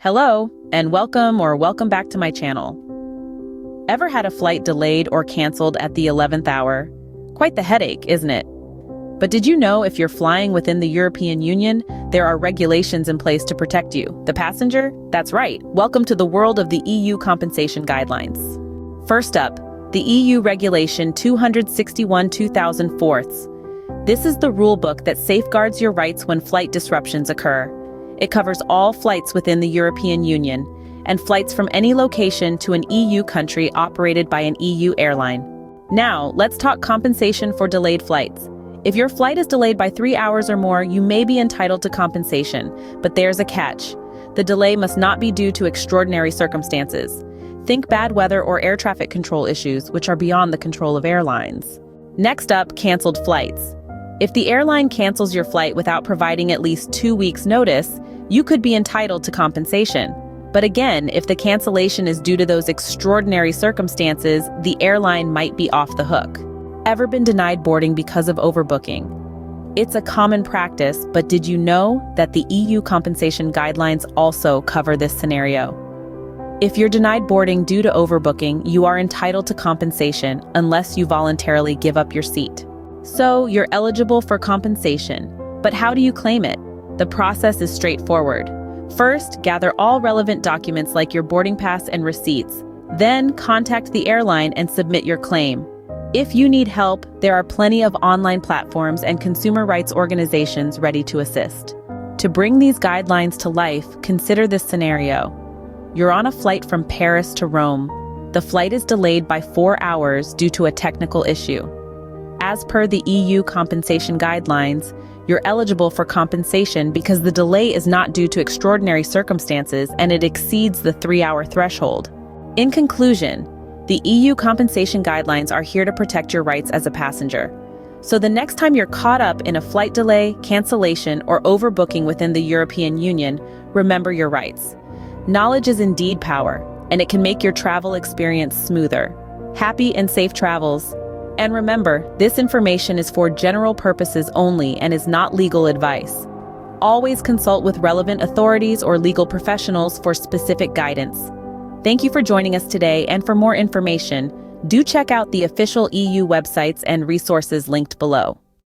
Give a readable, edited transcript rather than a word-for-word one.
Hello, and welcome back to my channel. Ever had a flight delayed or canceled at the 11th hour? Quite the headache, isn't it? But did you know if you're flying within the European Union, there are regulations in place to protect you, the passenger? That's right. Welcome to the world of the EU compensation guidelines. First up, the EU Regulation 261/2004. This is the rulebook that safeguards your rights when flight disruptions occur. It covers all flights within the European Union and flights from any location to an EU country operated by an EU airline. Now, let's talk compensation for delayed flights. If your flight is delayed by 3 hours or more, you may be entitled to compensation, but there's a catch. The delay must not be due to extraordinary circumstances. Think bad weather or air traffic control issues, which are beyond the control of airlines. Next up, canceled flights. If the airline cancels your flight without providing at least 2 weeks' notice, you could be entitled to compensation. But again, if the cancellation is due to those extraordinary circumstances, the airline might be off the hook. Ever been denied boarding because of overbooking? It's a common practice, but did you know that the EU compensation guidelines also cover this scenario? If you're denied boarding due to overbooking, you are entitled to compensation unless you voluntarily give up your seat. So you're eligible for compensation, but how do you claim it? The process is straightforward. First, gather all relevant documents like your boarding pass and receipts. Then contact the airline and submit your claim. If you need help, there are plenty of online platforms and consumer rights organizations ready to assist. To bring these guidelines to life, consider this scenario. You're on a flight from Paris to Rome. The flight is delayed by 4 hours due to a technical issue. As per the EU compensation guidelines, you're eligible for compensation because the delay is not due to extraordinary circumstances and it exceeds the 3-hour threshold. In conclusion, the EU compensation guidelines are here to protect your rights as a passenger. So the next time you're caught up in a flight delay, cancellation, or overbooking within the European Union, remember your rights. Knowledge is indeed power, and it can make your travel experience smoother. Happy and safe travels. And remember, this information is for general purposes only and is not legal advice. Always consult with relevant authorities or legal professionals for specific guidance. Thank you for joining us today, and for more information, do check out the official EU websites and resources linked below.